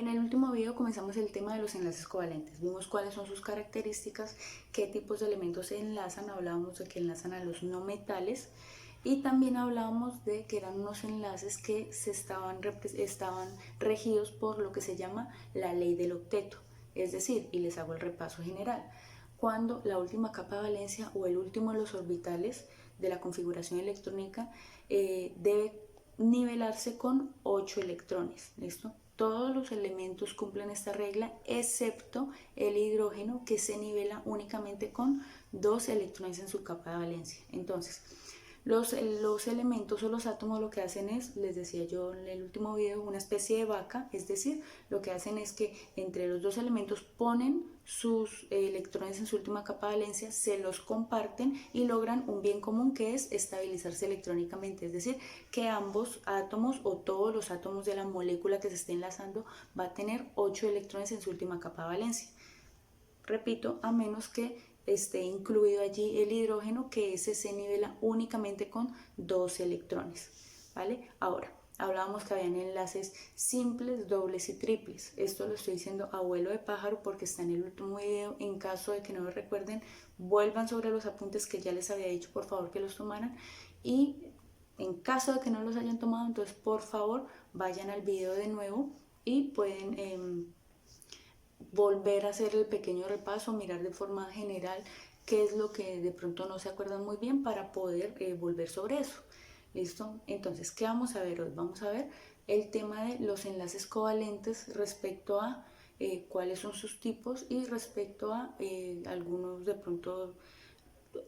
En el último video comenzamos el tema de los enlaces covalentes. Vimos cuáles son sus características, qué tipos de elementos se enlazan, hablábamos de que enlazan a los no metales y también hablábamos de que eran unos enlaces que estaban regidos por lo que se llama la ley del octeto. Es decir, y les hago el repaso general, cuando la última capa de valencia o el último de los orbitales de la configuración electrónica debe nivelarse con 8 electrones. ¿Listo? Todos los elementos cumplen esta regla excepto el hidrógeno, que se nivela únicamente con 2 electrones en su capa de valencia. Entonces, los elementos o los átomos lo que hacen es, les decía yo en el último video, una especie de vaca, es decir, lo que hacen es que entre los dos elementos ponen sus electrones en su última capa de valencia, se los comparten y logran un bien común, que es estabilizarse electrónicamente, es decir, que ambos átomos o todos los átomos de la molécula que se esté enlazando va a tener 8 electrones en su última capa de valencia. Repito, a menos que esté incluido allí el hidrógeno, que ese se nivela únicamente con 2 electrones, ¿vale? Ahora, hablábamos que habían enlaces simples, dobles y triples. Esto lo estoy diciendo a vuelo de pájaro porque está en el último video. En caso de que no lo recuerden, vuelvan sobre los apuntes que ya les había dicho, por favor que los tomaran, y en caso de que no los hayan tomado, entonces por favor vayan al video de nuevo y pueden volver a hacer el pequeño repaso, mirar de forma general qué es lo que de pronto no se acuerdan muy bien para poder volver sobre eso. ¿Listo? Entonces, ¿qué vamos a ver hoy? Vamos a ver el tema de los enlaces covalentes respecto a cuáles son sus tipos y respecto a algunos de pronto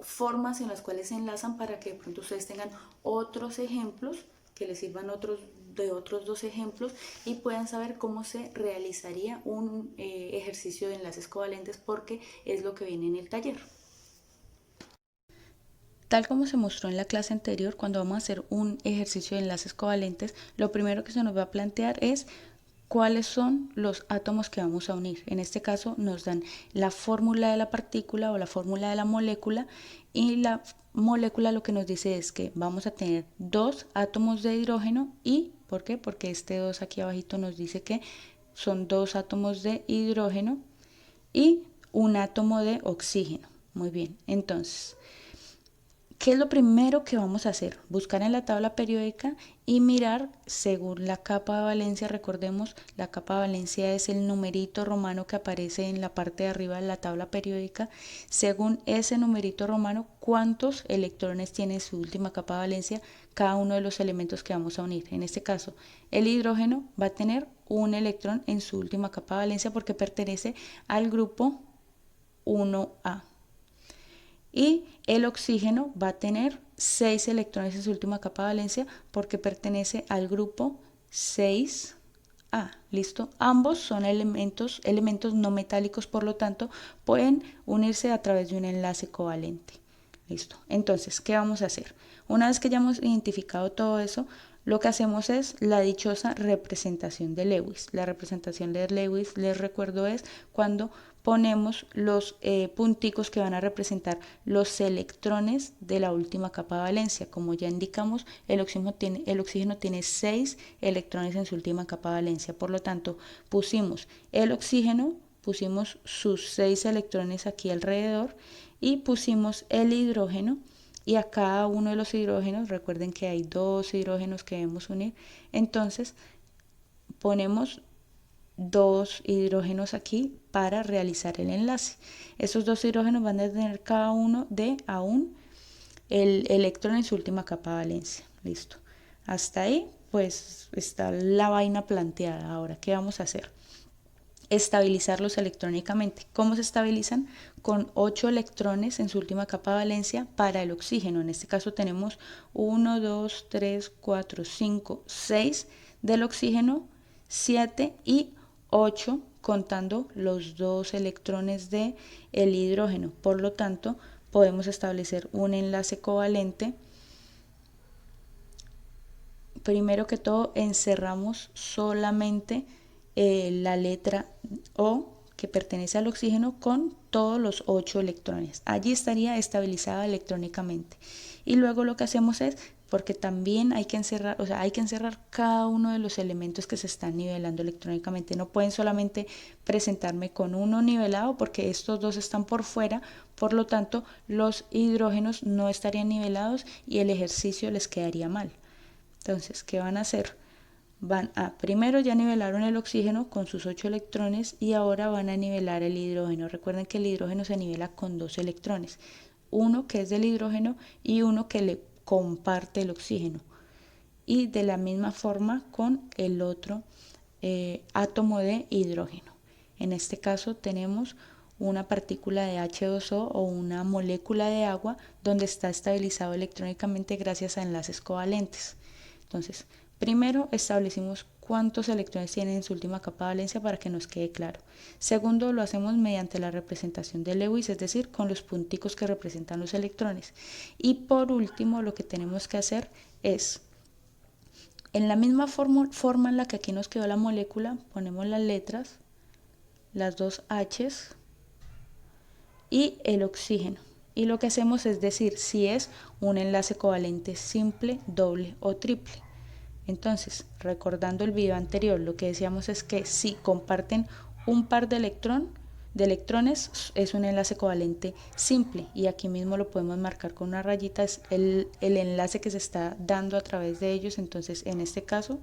formas en las cuales se enlazan, para que de pronto ustedes tengan otros ejemplos que les sirvan de otros dos ejemplos y puedan saber cómo se realizaría un ejercicio de enlaces covalentes, porque es lo que viene en el taller. Tal como se mostró en la clase anterior, cuando vamos a hacer un ejercicio de enlaces covalentes, lo primero que se nos va a plantear es cuáles son los átomos que vamos a unir. En este caso nos dan la fórmula de la partícula o la fórmula de la molécula, y la molécula lo que nos dice es que vamos a tener 2 átomos de hidrógeno. ¿Y por qué? Porque este 2 aquí abajito nos dice que son 2 átomos de hidrógeno y un átomo de oxígeno. Muy bien, entonces, ¿qué es lo primero que vamos a hacer? Buscar en la tabla periódica y mirar según la capa de valencia. Recordemos, la capa de valencia es el numerito romano que aparece en la parte de arriba de la tabla periódica. Según ese numerito romano, ¿cuántos electrones tiene su última capa de valencia cada uno de los elementos que vamos a unir? En este caso, el hidrógeno va a tener un electrón en su última capa de valencia porque pertenece al grupo 1A. Y el oxígeno va a tener 6 electrones en su última capa de valencia porque pertenece al grupo 6A. ¿Listo? Ambos son elementos no metálicos, por lo tanto pueden unirse a través de un enlace covalente. ¿Listo? Entonces, ¿qué vamos a hacer? Una vez que ya hemos identificado todo eso, lo que hacemos es la dichosa representación de Lewis. La representación de Lewis, les recuerdo, es cuando ponemos los punticos que van a representar los electrones de la última capa de valencia. Como ya indicamos, el oxígeno tiene 6 electrones en su última capa de valencia. Por lo tanto, pusimos el oxígeno, pusimos sus 6 electrones aquí alrededor y pusimos el hidrógeno. Y a cada uno de los hidrógenos, recuerden que hay 2 hidrógenos que debemos unir, entonces ponemos 2 hidrógenos aquí para realizar el enlace. Esos 2 hidrógenos van a tener cada uno de aún el electrón en su última capa de valencia. Listo. Hasta ahí pues está la vaina planteada. Ahora, ¿qué vamos a hacer? Estabilizarlos electrónicamente. ¿Cómo se estabilizan? Con 8 electrones en su última capa de valencia para el oxígeno. En este caso tenemos 1, 2, 3, 4, 5, 6 del oxígeno, 7 y 8 contando los 2 electrones del hidrógeno. Por lo tanto, podemos establecer un enlace covalente. Primero que todo, encerramos solamente la letra O, que pertenece al oxígeno, con todos los 8 electrones. Allí estaría estabilizada electrónicamente. Y luego lo que hacemos es porque también hay que encerrar, o sea, hay que encerrar cada uno de los elementos que se están nivelando electrónicamente. No pueden solamente presentarme con uno nivelado porque estos dos están por fuera, por lo tanto los hidrógenos no estarían nivelados y el ejercicio les quedaría mal. Entonces, ¿qué van a hacer? Van a, primero ya nivelaron el oxígeno con sus 8 electrones y ahora van a nivelar el hidrógeno. Recuerden que el hidrógeno se nivela con 2 electrones, uno que es del hidrógeno y uno que le comparte el oxígeno. Y de la misma forma con el otro átomo de hidrógeno. En este caso tenemos una partícula de H2O o una molécula de agua donde está estabilizado electrónicamente gracias a enlaces covalentes. Entonces, primero establecimos cuántos electrones tienen en su última capa de valencia para que nos quede claro. Segundo, lo hacemos mediante la representación de Lewis, es decir, con los punticos que representan los electrones. Y por último, lo que tenemos que hacer es, en la misma forma en la que aquí nos quedó la molécula, ponemos las letras, las dos H's y el oxígeno. Y lo que hacemos es decir si es un enlace covalente simple, doble o triple. Entonces, recordando el video anterior, lo que decíamos es que si comparten un par de electrones es un enlace covalente simple, y aquí mismo lo podemos marcar con una rayita, es el enlace que se está dando a través de ellos. Entonces, en este caso,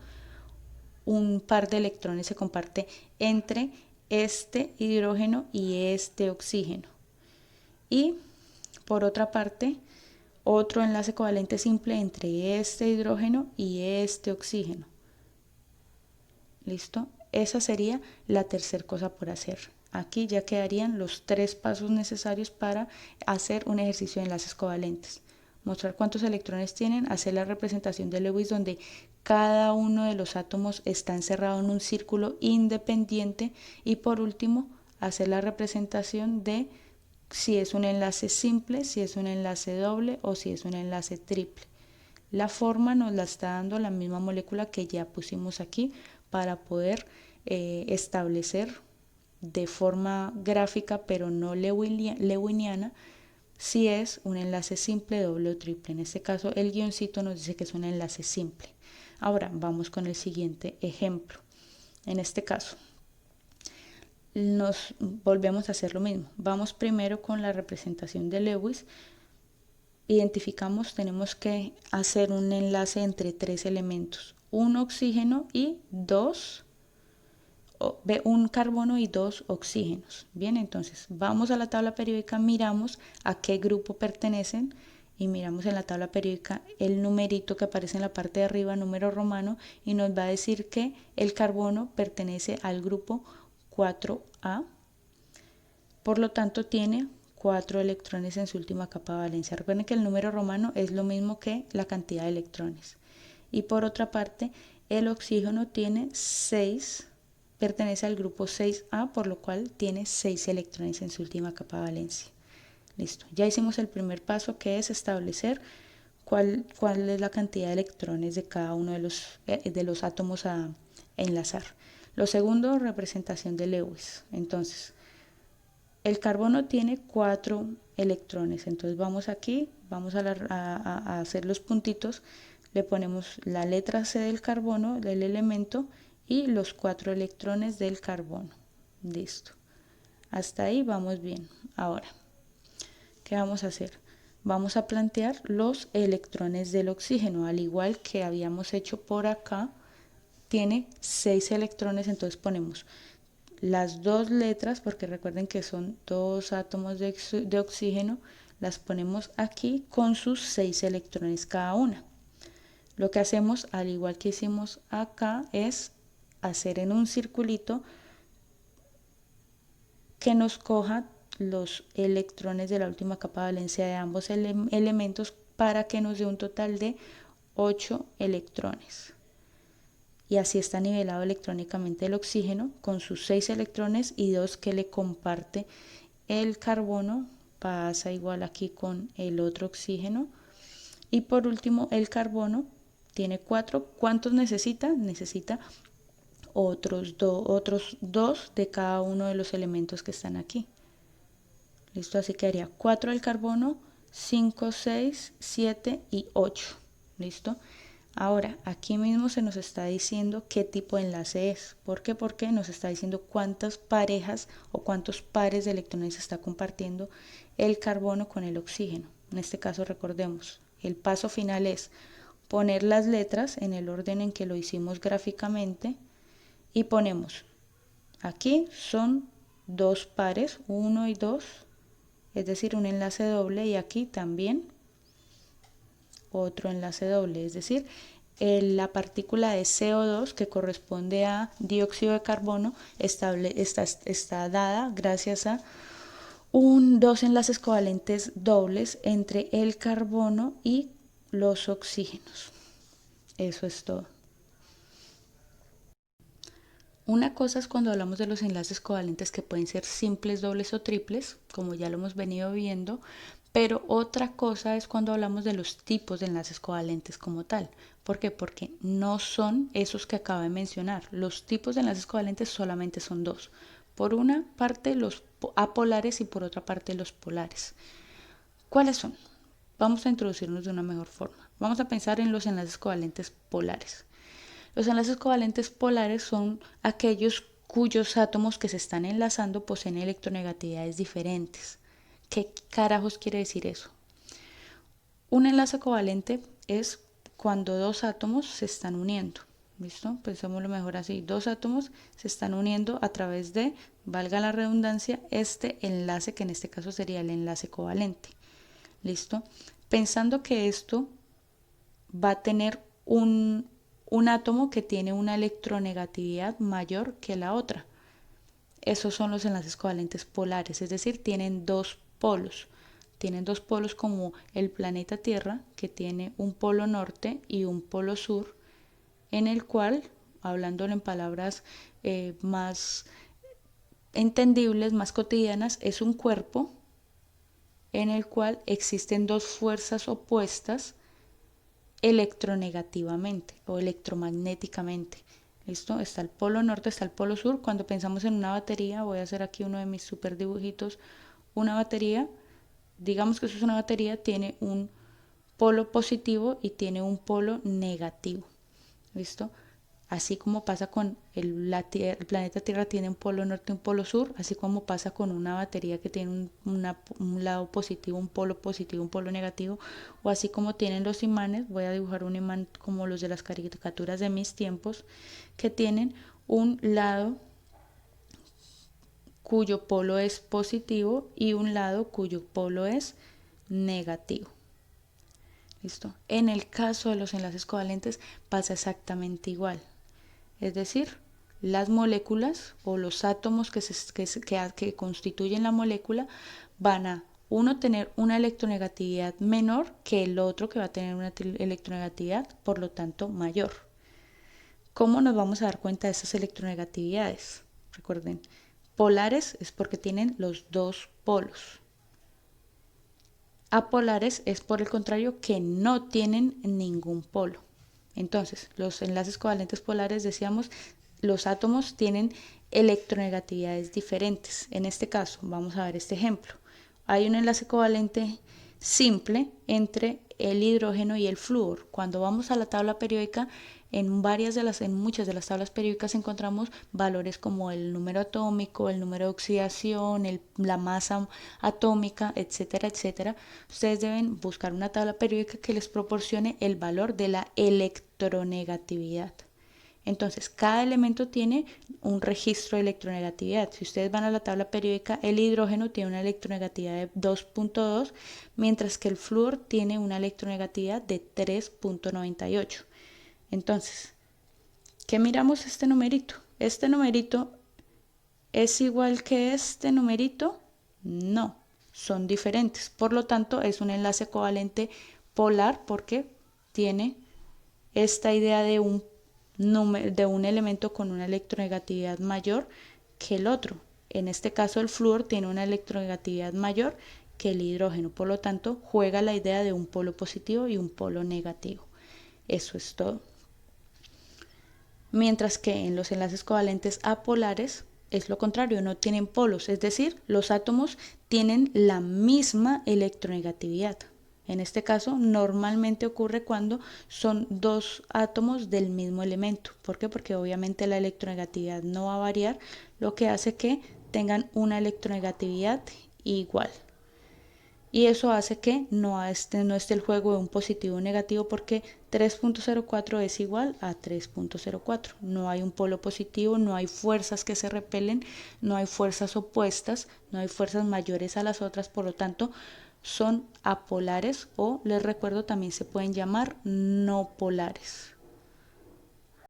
un par de electrones se comparte entre este hidrógeno y este oxígeno. Y por otra parte, otro enlace covalente simple entre este hidrógeno y este oxígeno. ¿Listo? Esa sería la tercera cosa por hacer. Aquí ya quedarían los 3 pasos necesarios para hacer un ejercicio de enlaces covalentes. Mostrar cuántos electrones tienen, hacer la representación de Lewis donde cada uno de los átomos está encerrado en un círculo independiente, y por último hacer la representación de si es un enlace simple, si es un enlace doble o si es un enlace triple. La forma nos la está dando la misma molécula que ya pusimos aquí para poder establecer de forma gráfica pero no lewiniana si es un enlace simple, doble o triple. En este caso el guioncito nos dice que es un enlace simple. Ahora vamos con el siguiente ejemplo. En este caso nos volvemos a hacer lo mismo. Vamos primero con la representación de Lewis. Identificamos, tenemos que hacer un enlace entre 3 elementos, un oxígeno y un carbono y 2 oxígenos. Bien, entonces vamos a la tabla periódica, miramos a qué grupo pertenecen y miramos en la tabla periódica el numerito que aparece en la parte de arriba, número romano, y nos va a decir que el carbono pertenece al grupo 4A, por lo tanto tiene 4 electrones en su última capa de valencia. Recuerden que el número romano es lo mismo que la cantidad de electrones. Y por otra parte, el oxígeno tiene 6, pertenece al grupo 6A, por lo cual tiene 6 electrones en su última capa de valencia. Listo, ya hicimos el primer paso, que es establecer cuál es la cantidad de electrones de cada uno de los átomos a enlazar. Lo segundo, representación de Lewis. Entonces, el carbono tiene 4 electrones, entonces vamos aquí, vamos a hacer los puntitos, le ponemos la letra C del carbono, del elemento, y los 4 electrones del carbono. Listo. Hasta ahí vamos bien. Ahora, ¿qué vamos a hacer? Vamos a plantear los electrones del oxígeno, al igual que habíamos hecho por acá. Tiene 6 electrones, entonces ponemos las 2 letras, porque recuerden que son 2 átomos de oxígeno, las ponemos aquí con sus 6 electrones cada una. Lo que hacemos, al igual que hicimos acá, es hacer en un circulito que nos coja los electrones de la última capa de valencia de ambos elementos para que nos dé un total de 8 electrones. Y así está nivelado electrónicamente el oxígeno con sus 6 electrones y 2 que le comparte el carbono, pasa igual aquí con el otro oxígeno. Y por último, el carbono tiene 4. ¿Cuántos necesita? Necesita otros 2 de cada uno de los elementos que están aquí. Listo, así que haría 4 del carbono, 5, 6, 7 y 8. ¿listo? Ahora, aquí mismo se nos está diciendo qué tipo de enlace es. ¿Por qué? Porque nos está diciendo cuántas parejas o cuántos pares de electrones está compartiendo el carbono con el oxígeno. En este caso, recordemos, el paso final es poner las letras en el orden en que lo hicimos gráficamente y ponemos, aquí son dos pares, 1 y 2, es decir, un enlace doble, y aquí también otro enlace doble, es decir, la partícula de CO2 que corresponde a dióxido de carbono está dada gracias a dos enlaces covalentes dobles entre el carbono y los oxígenos. Eso es todo. Una cosa es cuando hablamos de los enlaces covalentes que pueden ser simples, dobles o triples, como ya lo hemos venido viendo, pero otra cosa es cuando hablamos de los tipos de enlaces covalentes como tal. ¿Por qué? Porque no son esos que acabo de mencionar. Los tipos de enlaces covalentes solamente son dos. Por una parte los apolares y por otra parte los polares. ¿Cuáles son? Vamos a introducirnos de una mejor forma. Vamos a pensar en los enlaces covalentes polares. Los enlaces covalentes polares son aquellos cuyos átomos que se están enlazando poseen electronegatividades diferentes. ¿Qué carajos quiere decir eso? Un enlace covalente es cuando dos átomos se están uniendo. ¿Listo? Pensémoslo mejor así. Dos átomos se están uniendo a través de, valga la redundancia, este enlace que en este caso sería el enlace covalente. ¿Listo? Pensando que esto va a tener un átomo que tiene una electronegatividad mayor que la otra. Esos son los enlaces covalentes polares, es decir, tienen dos polos. Tienen dos polos como el planeta Tierra, que tiene un polo norte y un polo sur, en el cual, hablándolo en palabras más entendibles, más cotidianas, es un cuerpo en el cual existen dos fuerzas opuestas electronegativamente o electromagnéticamente. ¿Listo? Está el polo norte, está el polo sur. Cuando pensamos en una batería, voy a hacer aquí uno de mis super dibujitos, una batería, digamos que eso es una batería, tiene un polo positivo y tiene un polo negativo. ¿Listo? Así como pasa con el planeta Tierra tiene un polo norte y un polo sur, así como pasa con una batería que tiene un lado positivo, un polo negativo, o así como tienen los imanes, voy a dibujar un imán como los de las caricaturas de mis tiempos, que tienen un lado cuyo polo es positivo y un lado cuyo polo es negativo. ¿Listo? En el caso de los enlaces covalentes pasa exactamente igual. Es decir, las moléculas o los átomos que constituyen la molécula van a uno tener una electronegatividad menor que el otro que va a tener una electronegatividad, por lo tanto, mayor. ¿Cómo nos vamos a dar cuenta de esas electronegatividades? Recuerden, polares es porque tienen los dos polos. Apolares es por el contrario que no tienen ningún polo. Entonces, los enlaces covalentes polares, decíamos, los átomos tienen electronegatividades diferentes. En este caso, vamos a ver este ejemplo. Hay un enlace covalente simple entre el hidrógeno y el flúor. Cuando vamos a la tabla periódica, en muchas de las tablas periódicas encontramos valores como el número atómico, el número de oxidación, la masa atómica, etcétera, etcétera. Ustedes deben buscar una tabla periódica que les proporcione el valor de la electronegatividad. Entonces, cada elemento tiene un registro de electronegatividad. Si ustedes van a la tabla periódica, el hidrógeno tiene una electronegatividad de 2.2, mientras que el flúor tiene una electronegatividad de 3.98. Entonces, ¿qué miramos este numerito? ¿Este numerito es igual que este numerito? No, son diferentes. Por lo tanto, es un enlace covalente polar porque tiene esta idea de un elemento con una electronegatividad mayor que el otro. En este caso, el flúor tiene una electronegatividad mayor que el hidrógeno. Por lo tanto, juega la idea de un polo positivo y un polo negativo. Eso es todo. Mientras que en los enlaces covalentes apolares es lo contrario, no tienen polos, es decir, los átomos tienen la misma electronegatividad. En este caso, normalmente ocurre cuando son dos átomos del mismo elemento. ¿Por qué? Porque obviamente la electronegatividad no va a variar, lo que hace que tengan una electronegatividad igual. Y eso hace que no esté el juego de un positivo o negativo, porque 3.04 es igual a 3.04. No hay un polo positivo, no hay fuerzas que se repelen, no hay fuerzas opuestas, no hay fuerzas mayores a las otras, por lo tanto son apolares, o les recuerdo también se pueden llamar no polares.